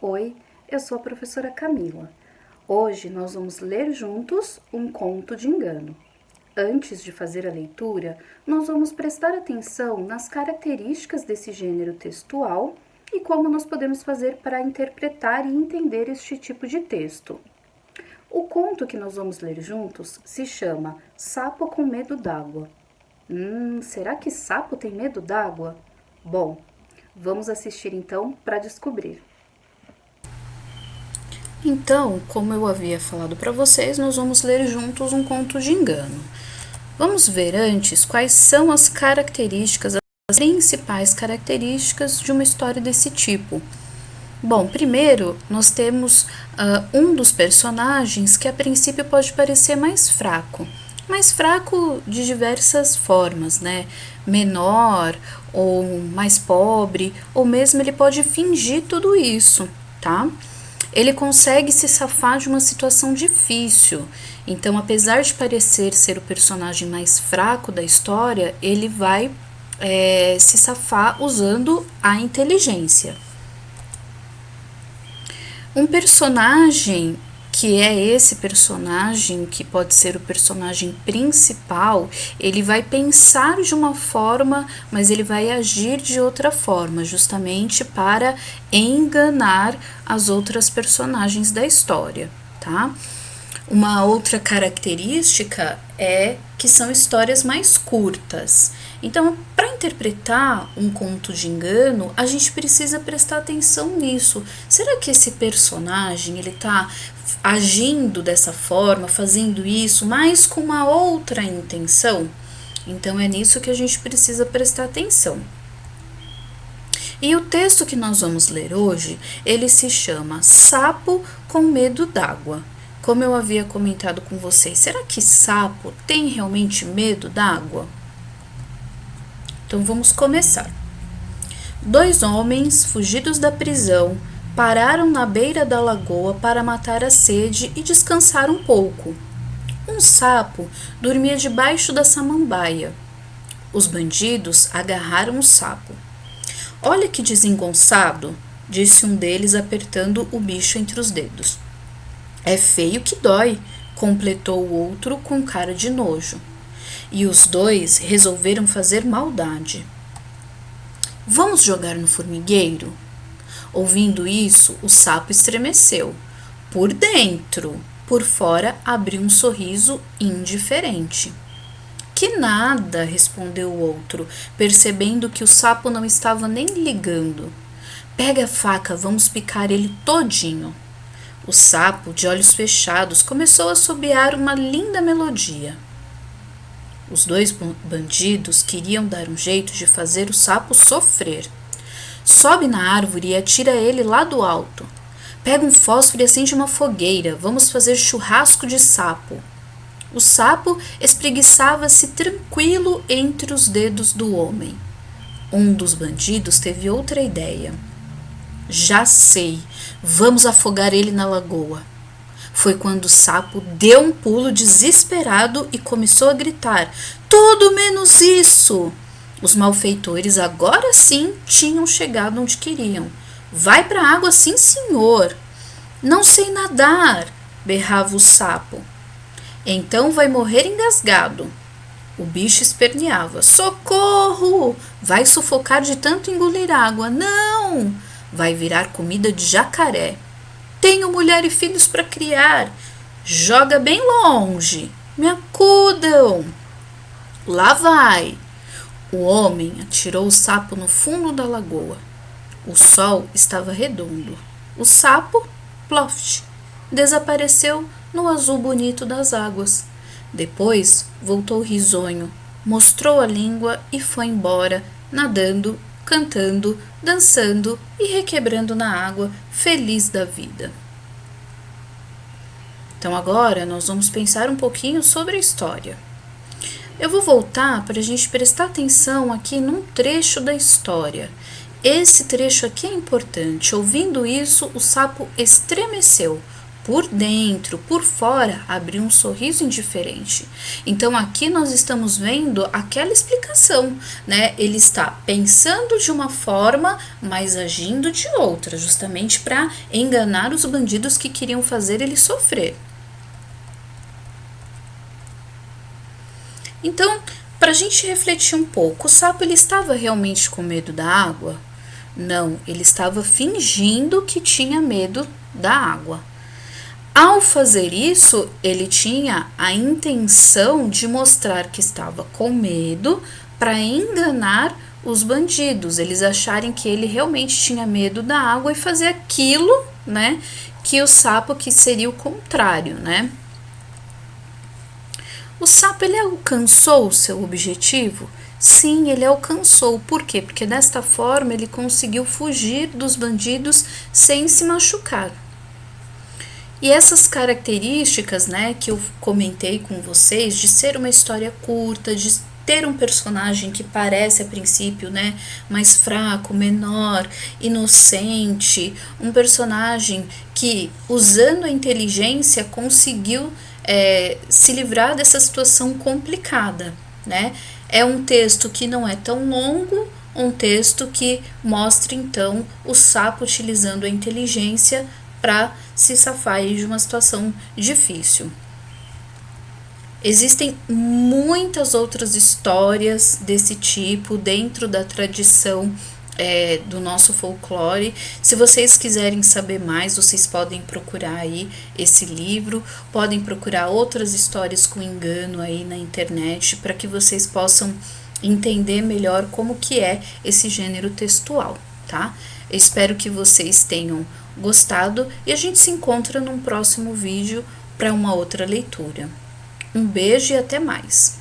Oi, eu sou a professora Camila. Hoje nós vamos ler juntos um conto de engano. Antes de fazer a leitura, nós vamos prestar atenção nas características desse gênero textual e como nós podemos fazer para interpretar e entender este tipo de texto. O conto que nós vamos ler juntos se chama Sapo com Medo d'Água. Será que sapo tem medo d'água? Bom, vamos assistir então para descobrir. Então, como eu havia falado para vocês, nós vamos ler juntos um conto de engano. Vamos ver antes quais são as características, as principais características de uma história desse tipo. Bom, primeiro nós temos um dos personagens que a princípio pode parecer mais fraco de diversas formas, né? Menor ou mais pobre, ou mesmo ele pode fingir tudo isso, tá? Ele consegue se safar de uma situação difícil. Então, apesar de parecer ser o personagem mais fraco da história, ele vai se safar usando a inteligência. Um personagem que é esse personagem, que pode ser o personagem principal, ele vai pensar de uma forma, mas ele vai agir de outra forma, justamente para enganar as outras personagens da história, tá? Uma outra característica é que são histórias mais curtas. Então, para interpretar um conto de engano, a gente precisa prestar atenção nisso. Será que esse personagem ele está agindo dessa forma, fazendo isso, mas com uma outra intenção? Então, é nisso que a gente precisa prestar atenção. E o texto que nós vamos ler hoje, ele se chama Sapo com Medo d'Água. Como eu havia comentado com vocês, será que sapo tem realmente medo d'água? Então vamos começar. 2 homens, fugidos da prisão, pararam na beira da lagoa para matar a sede e descansar um pouco. Um sapo dormia debaixo da samambaia. Os bandidos agarraram o sapo. Olha que desengonçado, disse um deles apertando o bicho entre os dedos. É feio que dói, completou o outro com cara de nojo. E os dois resolveram fazer maldade. Vamos jogar no formigueiro? Ouvindo isso, o sapo estremeceu. Por dentro, por fora abriu um sorriso indiferente. Que nada, respondeu o outro, percebendo que o sapo não estava nem ligando. Pega a faca, vamos picar ele todinho. O sapo, de olhos fechados, começou a assobiar uma linda melodia. Os 2 bandidos queriam dar um jeito de fazer o sapo sofrer. Sobe na árvore e atira ele lá do alto. Pega um fósforo e acende uma fogueira. Vamos fazer churrasco de sapo. O sapo espreguiçava-se tranquilo entre os dedos do homem. Um dos bandidos teve outra ideia. Já sei, vamos afogar ele na lagoa. Foi quando o sapo deu um pulo desesperado e começou a gritar: tudo menos isso! Os malfeitores agora sim tinham chegado onde queriam. Vai para a água, sim, senhor. Não sei nadar, berrava o sapo. Então vai morrer engasgado. O bicho esperneava: socorro! Vai sufocar de tanto engolir água. Não! Vai virar comida de jacaré. Tenho mulher e filhos para criar. Joga bem longe. Me acudam. Lá vai. O homem atirou o sapo no fundo da lagoa. O sol estava redondo. O sapo, ploft, desapareceu no azul bonito das águas. Depois voltou risonho, mostrou a língua e foi embora, nadando, cantando, dançando e requebrando na água, feliz da vida. Então agora nós vamos pensar um pouquinho sobre a história. Eu vou voltar para a gente prestar atenção aqui num trecho da história. Esse trecho aqui é importante. Ouvindo isso, o sapo estremeceu. por dentro, por fora, abriu um sorriso indiferente. Então aqui nós estamos vendo aquela explicação, né? Ele está pensando de uma forma, mas agindo de outra, justamente para enganar os bandidos que queriam fazer ele sofrer. Então, para a gente refletir um pouco, o sapo ele estava realmente com medo da água? Não, ele estava fingindo que tinha medo da água. Ao fazer isso, ele tinha a intenção de mostrar que estava com medo para enganar os bandidos, eles acharem que ele realmente tinha medo da água e fazer aquilo, né, que o sapo, que seria o contrário, né? O sapo, ele alcançou o seu objetivo? Sim, ele alcançou. Por quê? Porque desta forma ele conseguiu fugir dos bandidos sem se machucar. E essas características, né, que eu comentei com vocês, de ser uma história curta, de ter um personagem que parece a princípio, né, mais fraco, menor, inocente, um personagem que, usando a inteligência, conseguiu se livrar dessa situação complicada, né? É um texto que não é tão longo, um texto que mostra então o sapo utilizando a inteligência para se safar de uma situação difícil. Existem muitas outras histórias desse tipo dentro da tradição do nosso folclore. Se vocês quiserem saber mais, vocês podem procurar aí esse livro, podem procurar outras histórias com engano aí na internet, para que vocês possam entender melhor como que é esse gênero textual, tá? Eu espero que vocês tenham gostado e a gente se encontra num próximo vídeo para uma outra leitura. Um beijo e até mais!